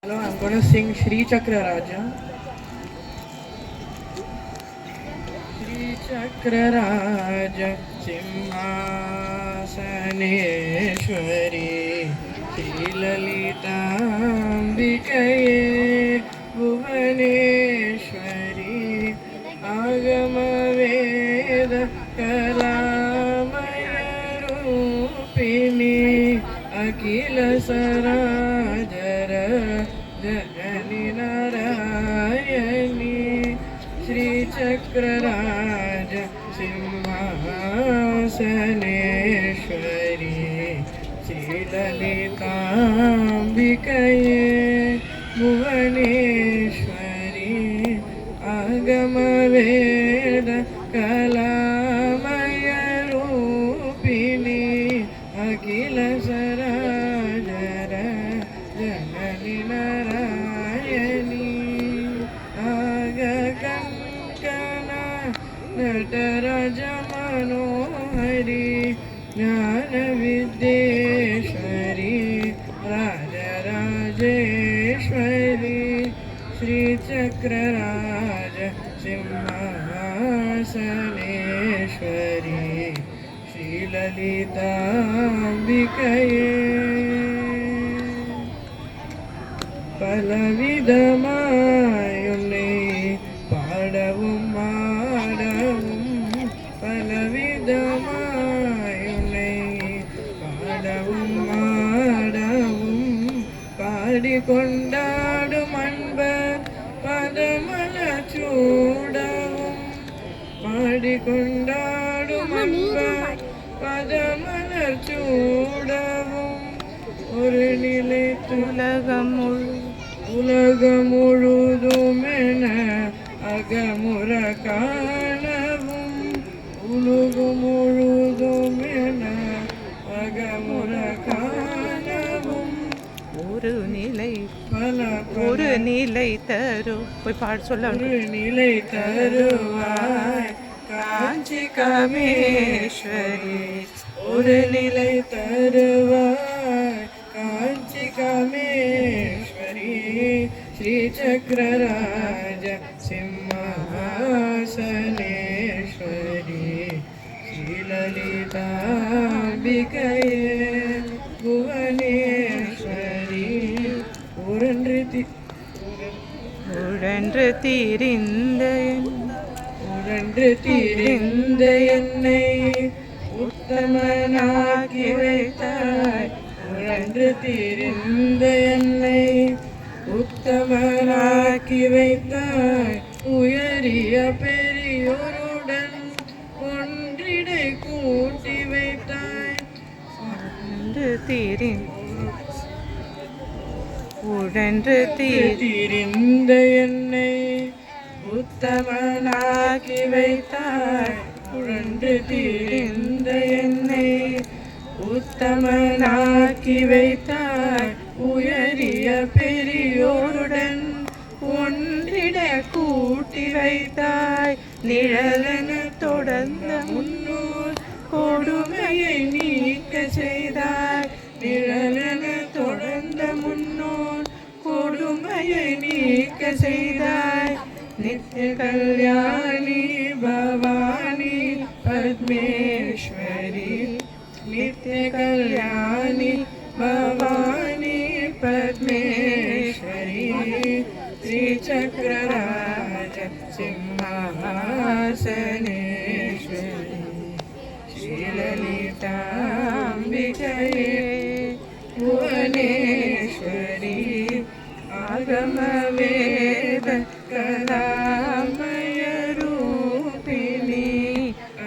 Hello, I'm gonna sing Sri Chakra Raja. Sri Chakra Raja Simhasaneshwari Sri Lalitambikaye Bhuvaneshwari Agama Veda Kalamaya Rupini Akila Sarajara Janani Narayani Sri Chakra Raja Simhasaneshwari Sri Lalitambikaye Bhuvaneshwari Agama Veda Kalamaya Rupini Akila Sarajara Janani Narayani Agakankana Nataraja Manohari Jnana Vidyeshwari Raja Rajeshwari Sri Chakra Raja Simhasaneshwari Sri Lalitambikaye பலவிதமாயுன்னை பாடவும் ஆடவும் பலவிதமாயுன்னை பாடவும் ஆடவும் பாடிக்கொண்டாடும் அன்பர் பதமல சூடவும் பாடிக்கொண்டாடும் அன்பர் பதமலர் சூடவும் ஒரு நிலை உலகம் முழுதுமென அகமுற காணவும் உலகம் முழுதுமென அகமுற காணவும் ஒரு நிலை தரும் போய் பாட சொல்ல ஒரு நிலை தருவாய் காஞ்சி காமேஸ்வரி ஒரு நிலை தருவாய் காஞ்சி காமேஸ்வரி ஸ்ரீ சக்கர ராஜ சிம்மாசனேஸ்வரி ஸ்ரீ லலிதாம்பிகையே புவனேஸ்வரி உழன்று தீரிந்த என்னை உத்தமனாக்கி வைத்தாய் உழன்று தீரிந்த என்னை உத்தமனாக்கி வைத்தாய் உயரிய பெரியோருடன் ஒன்றிடை கூட்டி வைத்தாய் உழன்று தீரிந்த என்னை உத்தமனாக்கி வைத்தாய் உழன்று தீரிந்த என்னை உத்தமனாக்கி வைத்தாய் உயரிய பெரியோருடன் ஒன்றிட கூட்டி வைத்தாய் நிழலென தொடர்ந்த முன்னோர் கொடுமையை நீக்க செய்தாய் நிழலென தொடர்ந்த முன்னோர் கொடுமையை நீக்க செய்தாய் நித்ய கல்யாணி பவானி பத்மேஸ்வரி நித்ய கல்யாணி பவானி பத்மேஸ்வரி ஸ்ரீ சக்கர ராஜ சிம்மாசனேஸ்வரி ஸ்ரீ லலிதாம்பிகையே புவனேஸ்வரி ஆகம வேத கலாமய ரூபிணி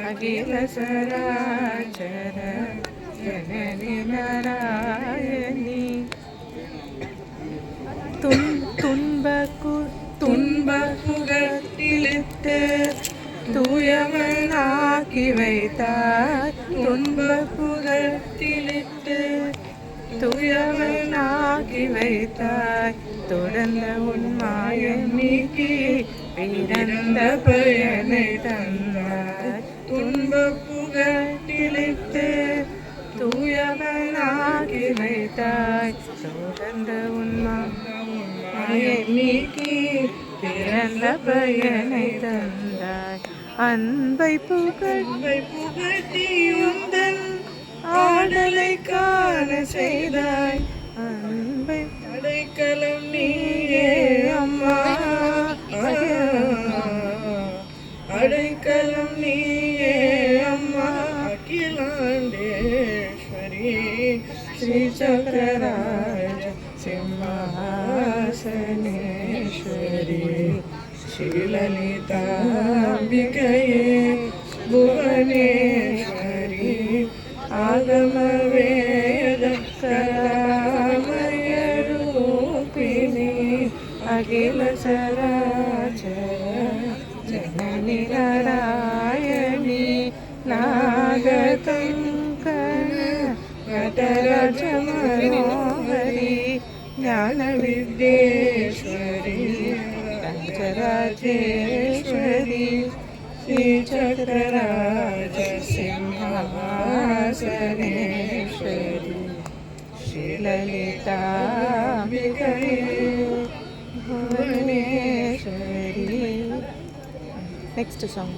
அகில சராச்சர ஜனனி நாராயணி துன்பகுகத்திலிட்டு தூயவனாக்கி வைத்தார் துன்பகுகத்திலிட்டு தூயவனாக்கி வைத்தாய் தொடர்ந்த உன்மாயம் நீக்கி பிறந்த பயனை தந்தாய் துன்பப் புகட்டிலிட்டு தூயவனாகி வைத்தாய் தொடர்ந்த உன்மாயம் மாயமிக்கு பிறந்த பயனை தந்தாய். அன்பை புகழ்த்தியுந்தன் ஆடலை காண செய்தாய். அன்பை அடைக்கலம் நீயே அம்மா, அடைக்கலம் நீயே அம்மா. அகிலாண்டேஸ்வரி ஸ்ரீ சக்கரராஜ சிம்மாசனேஸ்வரி ஸ்ரீலலிதாம்பிகையே புவனேஸ்வரி ஆகம வேத கலாமய ரூபிணி அகில சராச்சர ஜனனி நாராயணி நாககங்கண நடராஜ மனோஹரி ஞான வித்யேஸ்வரி ராஜராஜேஸ்வரி ஸ்ரீ சக்கரராஜ சிம்மாசனேஸ்வரி ஸ்ரீலலிதாம்பிகையே புவனேஸ்வரி. Next song.